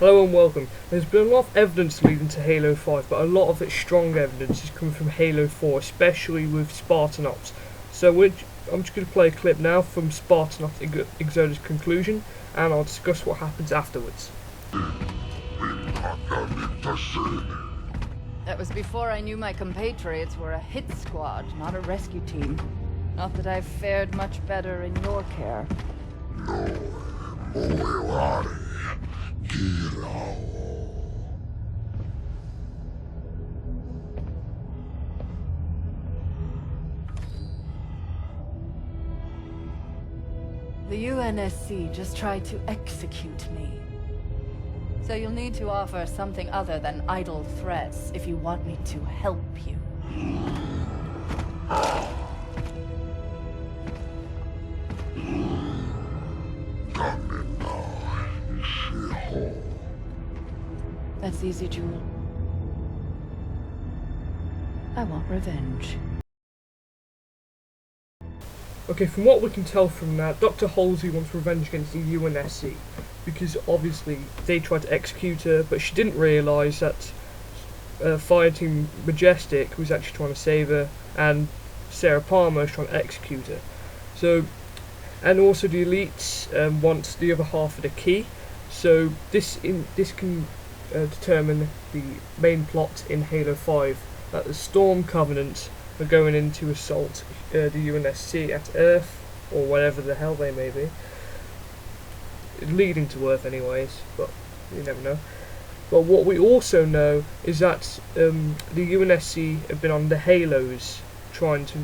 Hello and welcome. There's been a lot of evidence leading to Halo 5, but a lot of its strong evidence is coming from Halo 4, especially with Spartanopts. So I'm just going to play a clip now from Spartanopts Exodus conclusion, and I'll discuss what happens afterwards. That was before I knew my compatriots were a hit squad, not a rescue team. Not that I've fared much better in your care. The UNSC just tried to execute me. So you'll need to offer something other than idle threats if you want me to help you. That's easy, Jewel. I want revenge. Okay, from what we can tell from that, Dr. Halsey wants revenge against the UNSC, because obviously they tried to execute her, but she didn't realise that Fireteam Majestic was actually trying to save her, and Sarah Palmer was trying to execute her. So, and also the elites want the other half of the key, so this can determine the main plot in Halo 5, that the Storm Covenant are going in to assault the UNSC at Earth, or whatever the hell they may be. Leading to Earth anyways, but you never know. But what we also know is that the UNSC have been on the Halos trying to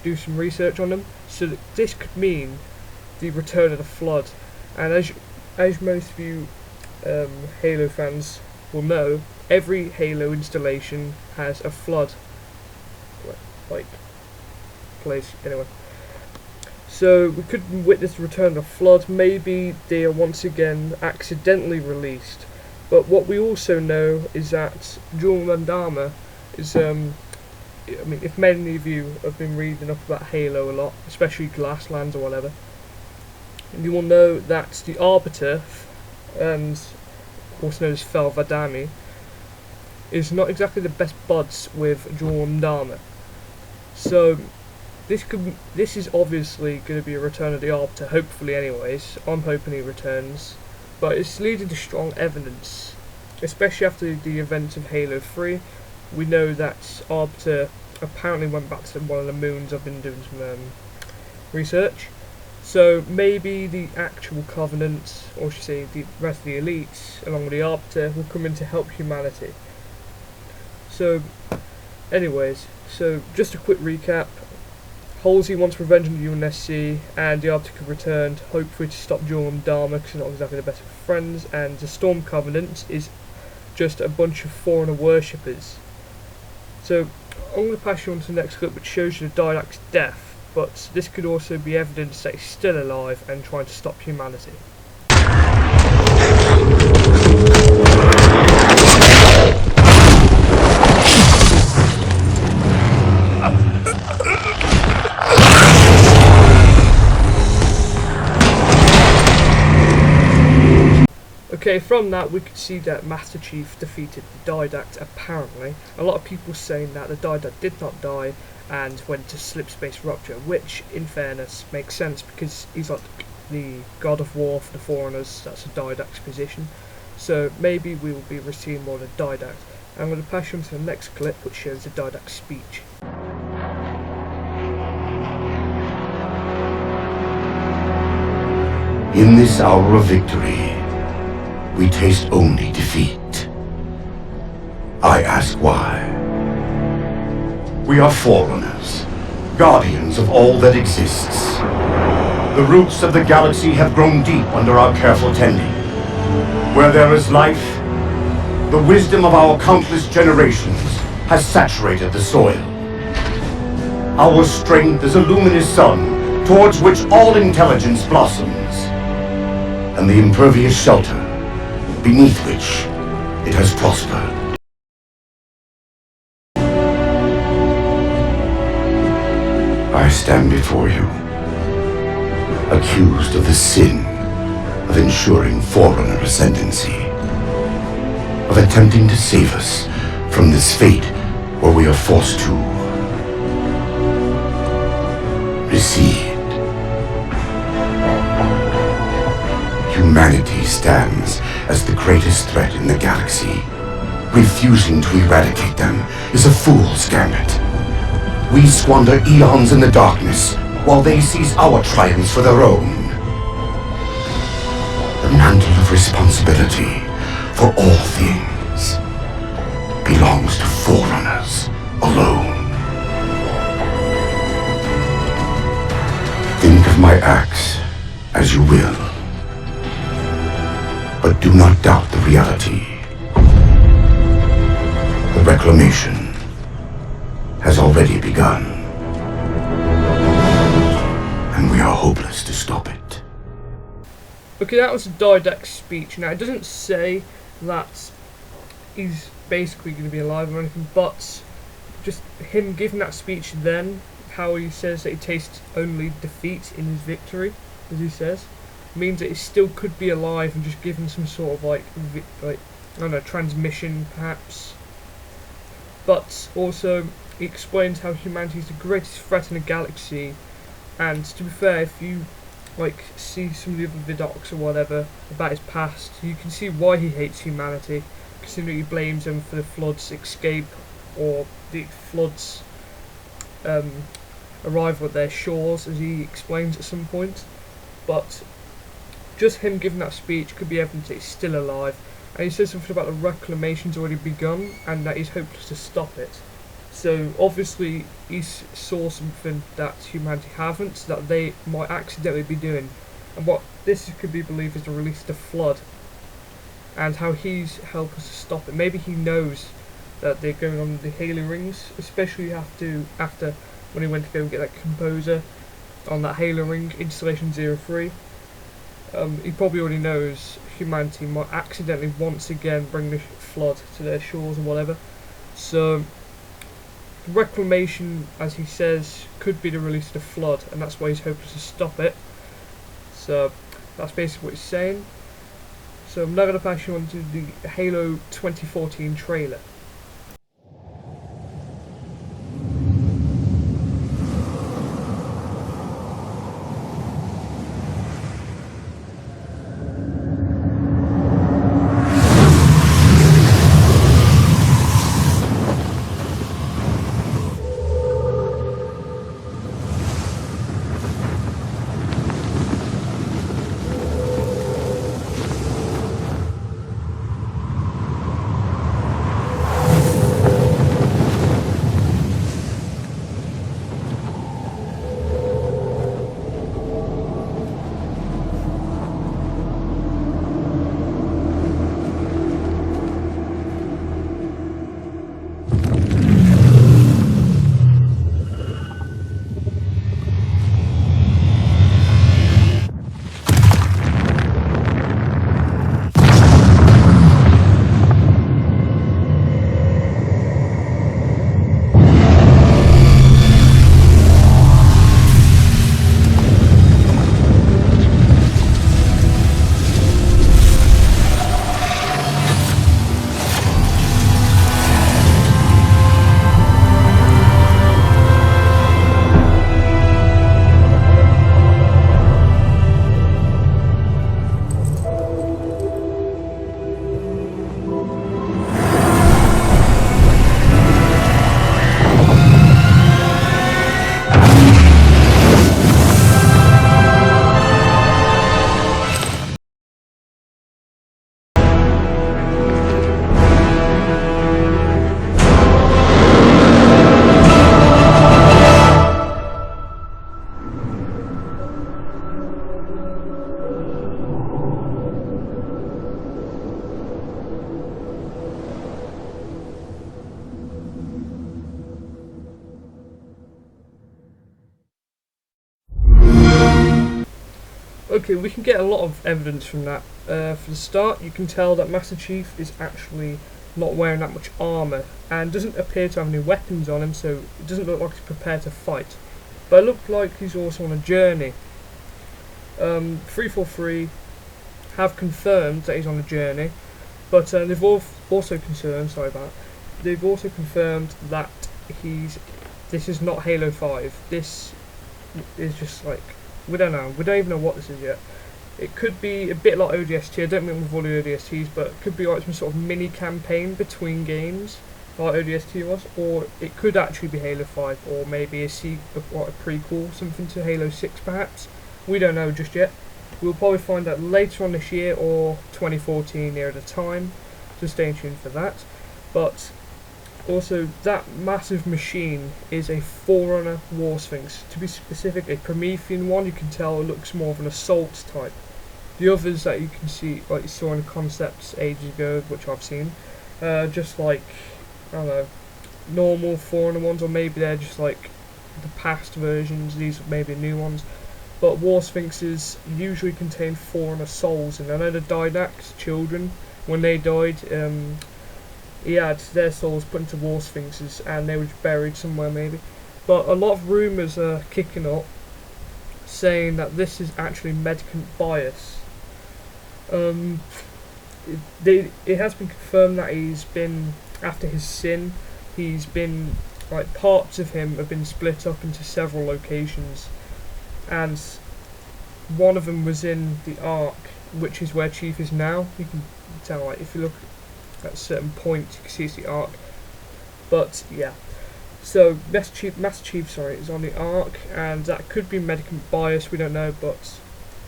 do some research on them, so that this could mean the return of the Flood. And as most of you Halo fans will know, every Halo installation has a Flood like place anyway. So we could witness the return of the Flood. Maybe they are once again accidentally released. But what we also know is that Jewel Mandama is I mean, if many of you have been reading up about Halo a lot, especially Glasslands or whatever, you will know that the Arbiter, and also known as Fel Vadami, is not exactly the best buds with Jewel Mandama. So this is obviously going to be a return of the Arbiter, hopefully anyways. I'm hoping he returns. But it's leading to strong evidence, especially after the events of Halo 3. We know that Arbiter apparently went back to one of the moons. I've been doing some research. So maybe the actual Covenant, or should I say the rest of the elites, along with the Arbiter, will come in to help humanity. So, anyways, so just a quick recap. Halsey wants revenge on the UNSC, and the Arbiter could return, hopefully to stop Jewel and Dharma, because they're not exactly the best of friends, and the Storm Covenant is just a bunch of foreigner worshippers. So, I'm going to pass you on to the next clip, which shows you the Didact's death, but this could also be evidence that he's still alive and trying to stop humanity. Okay, from that we could see that Master Chief defeated the Didact, apparently. A lot of people saying that the Didact did not die and went to Slipspace Rupture, which, in fairness, makes sense because he's like the god of war for the Foreigners. That's a Didact's position. So maybe we will be receiving more of the Didact. I'm going to pass you on to the next clip, which shows the Didact's speech. In this hour of victory, we taste only defeat. I ask why. We are Forerunners, guardians of all that exists. The roots of the galaxy have grown deep under our careful tending. Where there is life, the wisdom of our countless generations has saturated the soil. Our strength is a luminous sun towards which all intelligence blossoms, and the impervious shelter beneath which it has prospered. I stand before you, accused of the sin of ensuring Forerunner ascendancy. of attempting to save us from this fate where we are forced to recede. Humanity stands as the greatest threat in the galaxy. Refusing to eradicate them is a fool's gambit. We squander eons in the darkness while they seize our triumphs for their own. The mantle of responsibility for all things belongs to Forerunners alone. Think of my acts as you will, but do not doubt the reality. The reclamation has already begun, and we are hopeless to stop it. Okay, that was a Didact's speech. Now, it doesn't say that he's basically going to be alive or anything, but just him giving that speech then, how he says that he tastes only defeat in his victory, as he says, means that he still could be alive and just given some sort of like I don't know, transmission perhaps. But also he explains how humanity is the greatest threat in the galaxy, and to be fair, if you like see some of the other vidocs or whatever about his past, you can see why he hates humanity, considering he blames them for the Flood's escape or the Flood's arrival at their shores, as he explains at some point. But just him giving that speech could be evidence that he's still alive, and he says something about the reclamation's already begun and that he's hopeless to stop it. So obviously he saw something that humanity haven't, that they might accidentally be doing, and what this could be believed is the release of the Flood, and how he's helped us to stop it. Maybe he knows that they're going on the Halo rings, especially after when he went to go and get that composer on that Halo ring, installation 03. He probably already knows humanity might accidentally once again bring the Flood to their shores or whatever. So the reclamation, as he says, could be the release of the Flood, and that's why he's hopeless to stop it. So that's basically what he's saying. So I'm now going to pass you on to the Halo 2014 trailer. Okay, we can get a lot of evidence from that. For the start, you can tell that Master Chief is actually not wearing that much armour and doesn't appear to have any weapons on him, so it doesn't look like he's prepared to fight. But it looks like he's also on a journey. 343 have confirmed that he's on a journey, But they've also confirmed, they've also confirmed that this is not Halo 5. This is just like, we don't know. We don't even know what this is yet. It could be a bit like ODST. I don't mean with all the ODSTs, but it could be like some sort of mini campaign between games, like ODST was, or it could actually be Halo 5, or maybe a prequel, something to Halo 6 perhaps. We don't know just yet. We'll probably find out later on this year or 2014 near the time, so stay tuned for that. But also, that massive machine is a Forerunner War Sphinx. To be specific, a Promethean one. You can tell it looks more of an assault type. The others that you can see, like you saw in the concepts ages ago, which I've seen, just like, I don't know, normal Forerunner ones, or maybe they're just like the past versions, these are maybe new ones. But War Sphinxes usually contain Forerunner souls, and I know the Didax children, when they died, he had their souls put into War Sphinxes, and they were buried somewhere maybe. But a lot of rumours are kicking up, saying that this is actually Medicant Bias. It has been confirmed that he's been, after his sin, he's been, like, parts of him have been split up into several locations, and one of them was in the Ark, which is where Chief is now. You can tell, like, if you look at a certain point, you can see it's the Ark. But yeah, so Master Chief is on the Ark, and that could be Medicant Bias, we don't know. But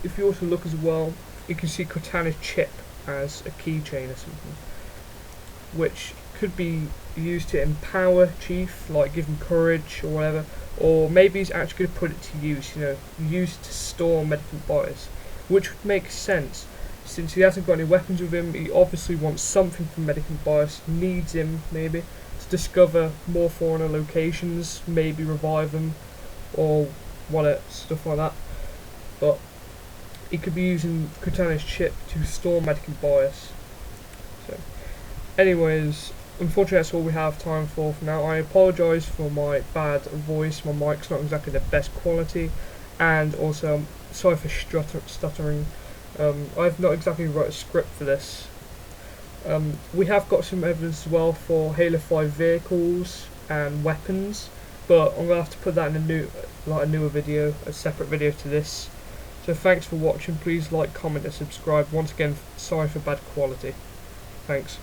if you also look as well, you can see Cortana's chip as a keychain or something, which could be used to empower Chief, like give him courage or whatever, or maybe he's actually going to put it to use, used to store Medicant Bias, which would make sense. Since he hasn't got any weapons with him, he obviously wants something from Medicant Bias, needs him maybe to discover more Forerunner locations, maybe revive them, or whatever, stuff like that. But he could be using Cortana's chip to store Medicant Bias. So, anyways, unfortunately that's all we have time for now. I apologise for my bad voice, my mic's not exactly the best quality, and also I'm sorry for stuttering. I've not exactly wrote a script for this. We have got some evidence as well for Halo 5 vehicles and weapons, but I'm gonna have to put that in a newer video, a separate video to this. So thanks for watching. Please like, comment, and subscribe. Once again, sorry for bad quality. Thanks.